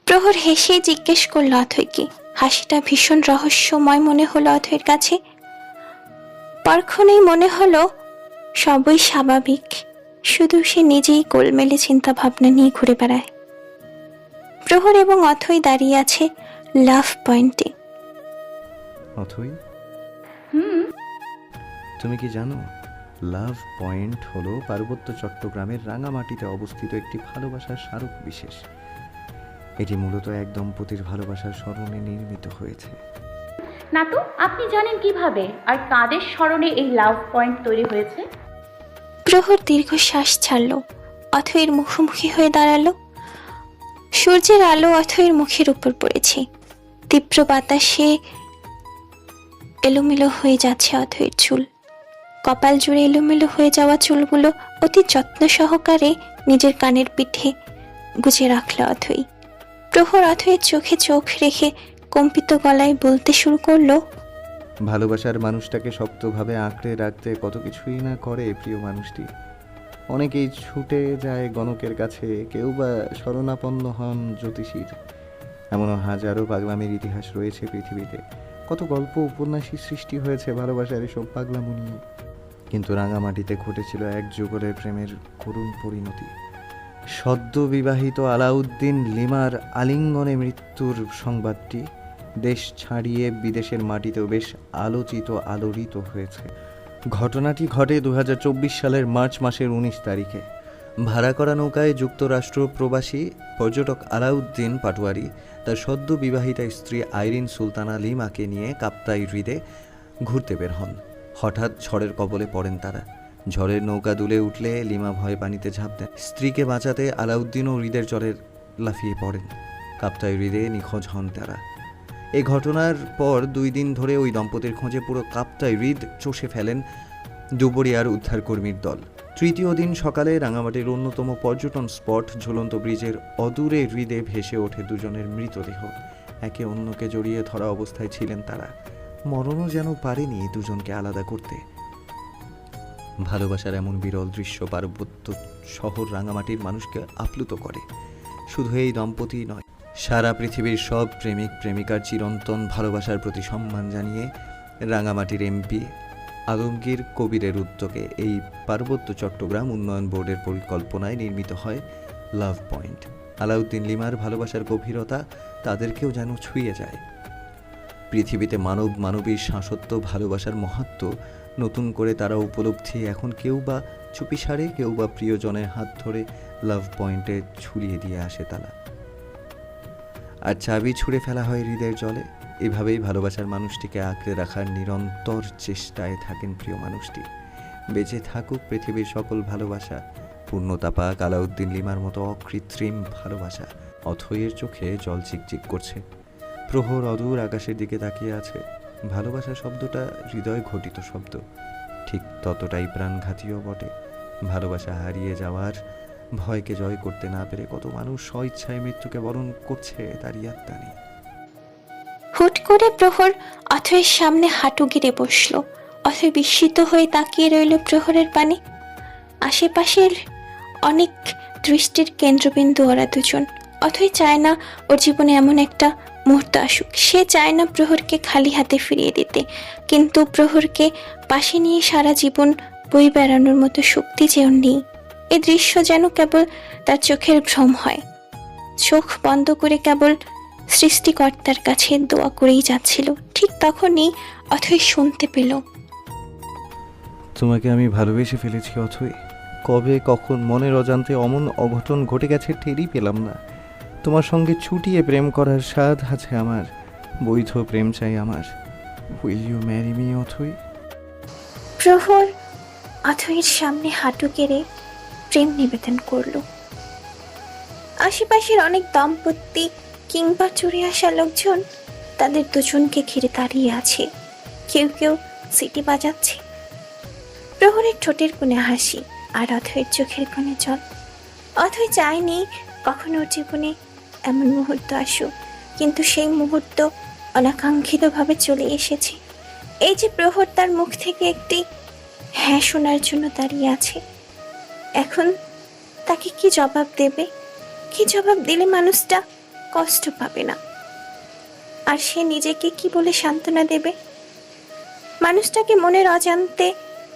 প্রহর হেসে জিজ্ঞেস করল অথৈকে। হাসিটা ভীষণ রহস্যময় মনে হলো অথৈর কাছে। পরক্ষণেই মনে হলো সবই স্বাভাবিক, শুধু সে নিজেই গোলমেলে চিন্তা ভাবনা নিয়ে ঘুরে বেড়ায়। প্রহর এবং অথৈ দাঁড়িয়ে আছে লাভ পয়েন্টে। অথৈ, তুমি কি জানো লাভ পয়েন্ট হলো পার্বত্য চট্টগ্রামের রাঙামাটিতে অবস্থিত একটি ভালোবাসার স্মারক বিশেষ। এটি মূলত এক দম্পতির ভালোবাসার স্মরণে নির্মিত হয়েছে। না তো, আপনি জানেন কিভাবে আর কাদের স্মরণে এই লাভ পয়েন্ট তৈরি হয়েছে? প্রহর দীর্ঘশ্বাস ছাড়ল, অথৈর মুখোমুখি হয়ে দাঁড়ালো। সূর্যের আলো অথৈর মুখের উপর পড়েছে, তীব্র বাতাসে এলোমেলো হয়ে যাচ্ছে অথৈর চুল। কপাল জুড়ে এলোমেলো হয়ে যাওয়া চুলগুলো অতি যত্ন সহকারে নিজের কানের পিঠে গুজে রাখল অথৈ। প্রহর অথৈর চোখে চোখ রেখে কম্পিত গলায় বলতে শুরু করলো, ভালোবাসার মানুষটাকে শক্তভাবে আঁকড়ে রাখতে কত কিছুই না করে প্রিয় মানুষটি। অনেকেই ছুটে যায় গণকের কাছে, কেউ বা শরণাপন্ন হন জ্যোতিষীর। এমনও হাজারো পাগলামের ইতিহাস রয়েছে পৃথিবীতে। কত গল্প উপন্যাসই সৃষ্টি হয়েছে ভালোবাসার এসব পাগলামো নিয়ে। কিন্তু রাঙামাটিতে ঘটেছিল এক যুগলের প্রেমের করুণ পরিণতি। সদ্য বিবাহিত আলাউদ্দিন লিমার আলিঙ্গনে মৃত্যুর সংবাদটি দেশ ছাড়িয়ে বিদেশের মাটিতেও বেশ আলোচিত আলোড়িত হয়েছে। ঘটনাটি ঘটে 2024 সালের মার্চ মাসের 19 তারিখে। ভাড়া করা নৌকায় যুক্তরাষ্ট্র প্রবাসী পর্যটক আলাউদ্দিন পাটোয়ারি তার সদ্য বিবাহিতা স্ত্রী আইরিন সুলতানা লিমাকে নিয়ে কাপ্তাই হ্রদে ঘুরতে বের হন। হঠাৎ ঝড়ের কবলে পড়েন তারা। ঝড়ের নৌকা দুলে উঠলে লিমা ভয়ে পানিতে ঝাঁপ দেন। স্ত্রীকে বাঁচাতে আলাউদ্দিনও হ্রদের চরে লাফিয়ে পড়েন। কাপ্তাই হ্রদে নিখোঁজ হন তারা। এই ঘটনার পর 2 দিন ধরে ওই দম্পতির খোঁজে পুরো কাপ্তাই হ্রদ চষে ফেলেন ডুবুরিয়ার উদ্ধারকর্মীর দল। তৃতীয় দিন সকালে রাঙামাটির অন্যতম পর্যটন স্পট ঝুলন্ত ব্রিজের অদূরে হ্রদে ভেসে ওঠে দুজনের মৃতদেহ। একে অন্যকে জড়িয়ে ধরা অবস্থায় ছিলেন তারা। মরণও যেন পারেনি দুজনকে আলাদা করতে। ভালোবাসার এমন বিরল দৃশ্য পার্বত্য শহর রাঙামাটির মানুষকে আপ্লুত করে। শুধু এই দম্পতি নয়, সারা পৃথিবীর সব প্রেমিক প্রেমিকার চিরন্তন ভালোবাসার প্রতি সম্মান জানিয়ে রাঙামাটির এমপি আলমগীর কবিরের উদ্যোগে এই পার্বত্য চট্টগ্রাম উন্নয়ন বোর্ডের পরিকল্পনায় নির্মিত হয় লাভ পয়েন্ট। আলাউদ্দিন লিমার ভালোবাসার গভীরতা তাদেরকেও যেন ছুঁয়ে যায়। পৃথিবীতে মানব মানবীর শাশ্বত ভালোবাসার মাহাত্ম্য নতুন করে তারা উপলব্ধি এখন কেউ বা চুপিসারে, কেউ বা প্রিয়জনের হাত ধরে লাভ পয়েন্টে ছুড়িয়ে দিয়ে আসে তারা। আর চাবি ছুঁড়ে ফেলা হয় হৃদয়ের জলে। এভাবেই ভালোবাসার মানুষটিকে আঁকড়ে রাখার নিরন্তর চেষ্টায় থাকেন প্রিয় মানুষটি। বেঁচে থাকুক পৃথিবীর সকল ভালোবাসা, পূর্ণতা পাক আলাউদ্দিন লিমার মতো অকৃত্রিম ভালোবাসা। অথৈয়ের চোখে জল চিকচিক করছে। প্রহর অদূর আকাশের দিকে তাকিয়ে আছে। ভালোবাসা শব্দটা হৃদয় ঘটিত শব্দ, ঠিক ততটাই প্রাণঘাতীও বটে। ভালোবাসা হারিয়ে যাওয়ার ভয়কে জয় করতে না পেরে কত মানুষ স্বইচ্ছায় মৃত্যুকে বরণ করছে তার ইয়াত্তা নেই। হুট করে প্রহর অথৈর সামনে হাঁটু গেড়ে বসলো। অথৈ বিস্মিত হয়ে তাকিয়ে রইল প্রহরের পানে। আশেপাশের অনেক দৃষ্টির কেন্দ্রবিন্দু ওরা দুজন। অথৈ চায় না ওর জীবনে এমন একটা মুহূর্ত আসুক। সে চায় না প্রহরকে খালি হাতে ফিরিয়ে দিতে, কিন্তু প্রহরকে পাশে নিয়ে সারা জীবন বই বেড়ানোর মতো শক্তি যে ওর নেই। এ দৃশ্য যেন কেবল তার চোখের ভ্রম হয়। চোখ বন্ধ করে কেবল সৃষ্টিকর্তার কাছে দোয়া করেই যাচ্ছিল। ঠিক তখনই অথৈ শুনতে পেল, তোমাকে আমি ভালোবেসে ফেলেছি অথৈ। কবে কখন মনের অজান্তে অমন অঘটন ঘটে গেছে টেরই পেলাম না। তোমার সঙ্গে ছুটিয়ে প্রেম করার স্বাদ আছে আমার, বৈধ প্রেম চাই আমার। Will you marry me Othoi? Prohor অথৈর সামনে হাঁটু গেড়ে প্রেম নিবেদন করল। আশেপাশের অনেক দম্পতি কিংবা চুরে আসা লোকজন তাদের দুজনকে ঘিরে দাঁড়িয়ে আছে। কেউ কেউ সিটি বাজাচ্ছে। প্রহরের ঠোঁটের কোণে হাসি আর অথৈর চোখের কোণে জল। অথৈ চায়নি কখনো ওর জীবনে এমন মুহূর্ত আসুক, কিন্তু সেই মুহূর্ত অনাকাঙ্ক্ষিতভাবে চলে এসেছে। এই যে প্রহর তার মুখ থেকে একটি হ্যাঁ শোনার জন্য দাঁড়িয়ে আছে। এখন তাকে কি জবাব দেবে? কি জবাব দিলে মানুষটা কষ্ট পাবে না। আর সে নিজেকে কি বলে সান্ত্বনা দেবে? মানুষটাকে মনের অজান্তে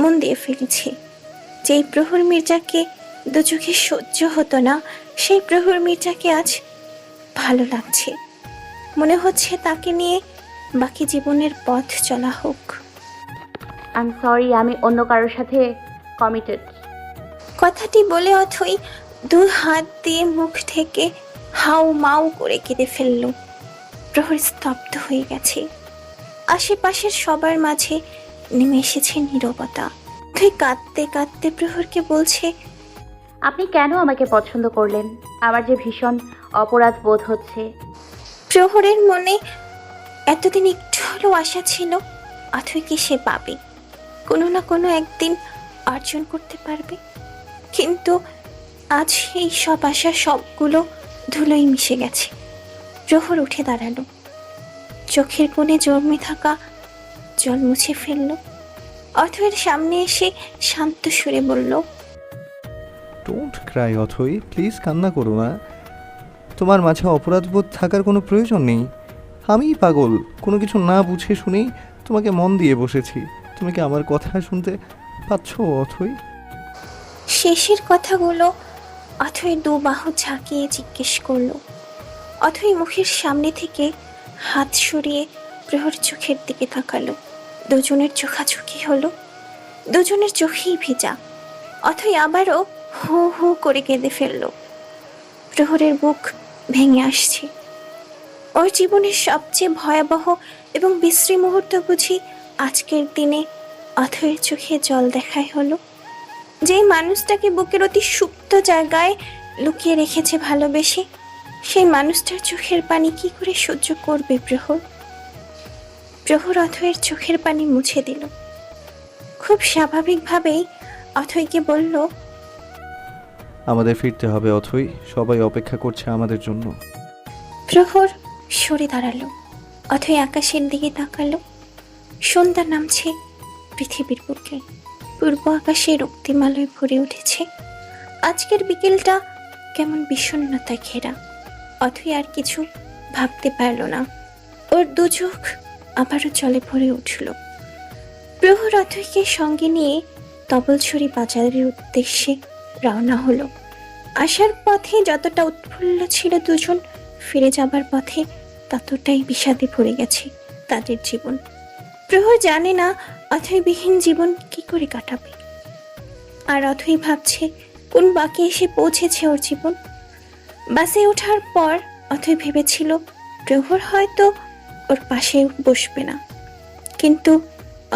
মন দিয়ে ফেলেছে। যেই প্রহর মির্জাকে দু চোখে সহ্য হতো না, সেই প্রহর মির্জাকে আজ ভালো লাগছে। মনে হচ্ছে তাকে নিয়ে বাকি জীবনের পথ চলা হোক। আই এম সরি, আমি অন্য কারোর সাথে কমিটেড। কথাটি বলে অথই দু হাত দিয়ে মুখ থেকে হাউ মাউ করে কেঁদে ফেলল। প্রহর স্তব্ধ হয়ে গেছে। আশেপাশের সবার মাঝে নেমে এসেছে নীরবতা। অথই কাঁদতে কাঁদতে প্রহরকে বলছে, আপনি কেন আমাকে পছন্দ করলেন? আমার যে ভীষণ অপরাধ বোধ হচ্ছে। প্রহরের মনে এতদিন একটু হলেও আশা ছিল অথইকে সে পাবে, কোনো না কোনো একদিন অর্জন করতে পারবে। কিন্তু আজ এই সব আশা সবগুলো ধুলোয় মিশে গেছে। প্রহর উঠে দাঁড়ালো, চোখের কোণে জমে থাকা জল মুছে ফেলল। অথয়ের সামনে এসে শান্ত সুরে বলল, ডোন্ট ক্রাই অথই, প্লিজ কান্না করো না। তোমার মাঝে অপরাধবোধ থাকার কোনো প্রয়োজন নেই। আমিই পাগল, কোনো কিছু না বুঝে শুনেই তোমাকে মন দিয়ে বসেছি। তুমি কি আমার কথা শুনতে পাচ্ছ অথই? শেষের কথাগুলো অথই দু বাহু ঝাঁকিয়ে জিজ্ঞেস করলো। অথই মুখের সামনে থেকে হাত সরিয়ে প্রহর চোখের দিকে তাকালো। দুজনের চোখাচোখি হলো, দুজনের চোখেই ভেজা। অথই আবারও হু হু করে কেঁদে ফেলল। প্রহরের বুক ভেঙে আসছে। ওর জীবনের সবচেয়ে ভয়াবহ এবং বিশ্রী মুহূর্ত বুঝি আজকের দিনে অথয়ের চোখে জল দেখায় হলো। যে মানুষটাকে বুকের অতি সুপ্ত জায়গায় লুকিয়ে রেখেছে ভালোবেসে, সেই মানুষটার চোখের পানি কি করে সহ্য করবে প্রহর? প্রহর অথয়ের চোখের পানি মুছে দিল। খুব স্বাভাবিকভাবেই অথয়কে বলল, আমাদের ফিরতে হবে অথই, সবাই অপেক্ষা করছে আমাদের জন্য। প্রহর সরে দাঁড়ালো। অথই আকাশের দিকে তাকালো। সন্ধ্যা নামছে পৃথিবীর বুকে। পূর্ব আকাশে রক্তিমালয় ভরে উঠেছে। আজকের বিকেলটা কেমন বিষণ্ণতায় ঘেরা। অথই আর কিছু ভাবতে পারল না। ওর দু চোখ আবারও জলে ভরে উঠল। প্রহর অথইকে সঙ্গে নিয়ে তবলছড়ি বাজারের উদ্দেশ্যে রওনা হলো। আসার পথে যতটা উৎফুল্ল ছিল দুজন, ফিরে যাবার পথে ততটাই বিষাদে ভরে গেছে তাদের জীবন। প্রহর জানে না অথইবিহীন জীবন কি করে কাটাবে। আর অথই ভাবছে কোন বাঁকে এসে পৌঁছেছে ওর জীবন। বাসে ওঠার পর অথই ভেবেছিল প্রহর হয়তো ওর পাশে বসবে না, কিন্তু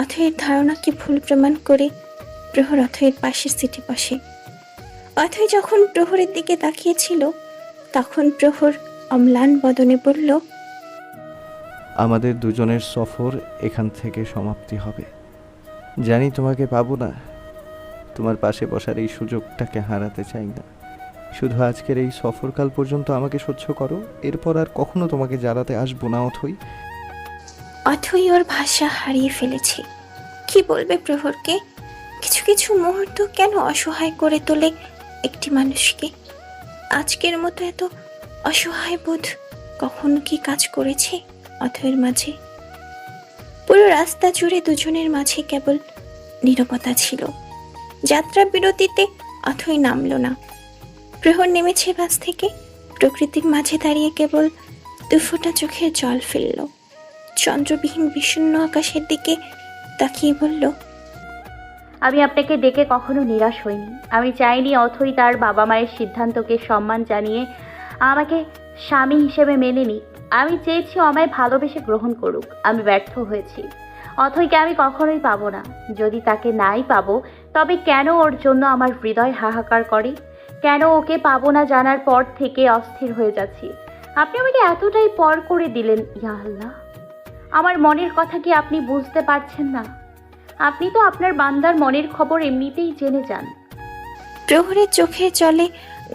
অথয়ের ধারণাকে ভুল প্রমাণ করে প্রহর অথয়ের পাশের সিটে বসে। অথই যখন প্রহরের দিকে তাকিয়েছিল, তখন প্রহর অম্লান বদনে বলল, আমাদের দুজনের সফর এখান থেকে সমাপ্তি হবে। জানি তোমাকে পাবো না, তোমার পাশে বসার এই সুযোগটাকে হারাতে চাই না। শুধু আজকের এই সফরকাল পর্যন্ত আমাকে সহ্য করো, এরপর আর কখনো তোমাকে জ্বালাতে আসবো না অথই। অথই ওর ভাষা হারিয়ে ফেলেছে। কি বলবে প্রহরকে? কিছু কিছু মুহূর্ত কেন অসহায় করে তোলে একটি মানুষকে? আজকের মতো এত অসহায় বোধ কখনো কি কাজ করেছে অথয়ের মাঝে? পুরো রাস্তা জুড়ে দুজনের মাঝে কেবল নীরবতা ছিল। যাত্রা বিরতিতে অথই নামলো না। প্রহর নেমেছে বাস থেকে। প্রকৃতির মাঝে দাঁড়িয়ে কেবল দুফোঁটা চোখের জল ফেলল। চন্দ্রবিহীন বিষণ্ণ আকাশের দিকে তাকিয়ে বলল, আমি আপনাকে ডেকে কখনো নিরাশ হইনি। আমি চাইনি অথই তার বাবা মায়ের সিদ্ধান্তকে সম্মান জানিয়ে আমাকে স্বামী হিসেবে মেনে নিক। আমি চেয়েছি আমায় ভালোবেসে গ্রহণ করুক। আমি ব্যর্থ হয়েছি। অথইকে আমি কখনোই পাবো না। যদি তাকে নাই পাবো, তবে কেন ওর জন্য আমার হৃদয় হাহাকার করে? কেন ওকে পাবো না জানার পর থেকে অস্থির হয়ে যাচ্ছি? আপনি আমাকে এতটাই পর করে দিলেন। ইয়া আল্লাহ, আমার মনের কথা কি আপনি বুঝতে পারছেন না? আপনি তো আপনার বান্দার মনের খবর এমনিতেই জেনে যান। প্রহরের চোখের জলে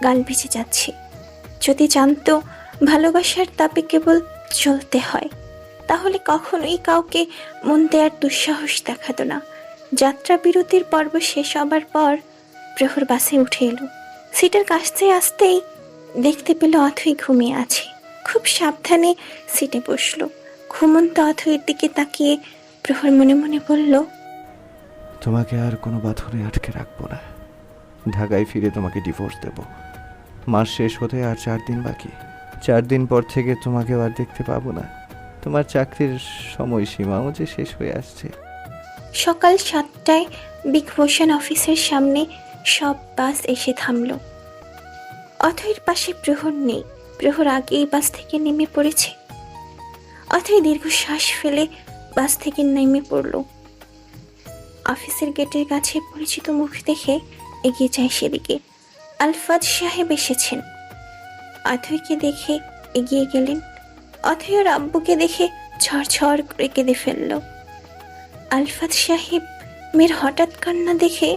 গাল ভিজে যাচ্ছে। যদি জানতো ভালোবাসার তাপে কেবল চলতে হয়, তাহলে কখনোই কাউকে মন দেওয়ার দুঃসাহস দেখাতো না। যাত্রা বিরতির পর্ব শেষ হবার পর প্রহর বাসে উঠে এলো। সিটের কাছে আসতেই দেখতে পেল অথই ঘুমিয়ে আছে। খুব সাবধানে সিটে বসলো। ঘুমন্ত অথৈর দিকে তাকিয়ে প্রহর মনে মনে বলল, তোমাকে আর কোনো বাঁধনে আটকে রাখবো না। ঢাকায় ফিরে তোমাকে ডিভোর্স দেব। মাস শেষ হতে আর 4 দিন বাকি। 4 দিন পর থেকে তোমাকেও আর দেখতে পাবো না। তোমার চাকরির সময়সীমাও যে শেষ হয়ে আসছে। সকাল 7টায় বিগ মোশন অফিসের সামনে সব বাস এসে থামলো। অথৈর পাশে প্রহর নেই। প্রহর আগেই বাস থেকে নেমে পড়েছে। অথৈ দীর্ঘশ্বাস ফেলে বাস থেকে নেমে পড়ল। অফিসের গেটের কাছে পরিচিত মুখ দেখে এগিয়ে যায় সেদিকে। আলফাজ সাহেব এসেছেন। অথৈকে দেখে এগিয়ে গেলেন। অথৈ ওর আব্বুকে দেখে ঝরঝর করে কেঁদে ফেলল। আলফাজ সাহেব মেয়ের হঠাৎ কান্না দেখে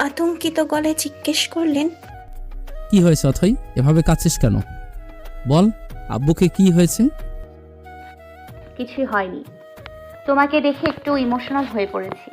আতঙ্কিত গলায় জিজ্ঞেস করলেন, কি হয়েছে অথই, এভাবে কাঁদছিস কেন? বল, আব্বুকে কি হয়েছে? কিছুই হয়নি, তোমাকে দেখে একটু ইমোশনাল হয়ে পড়েছি।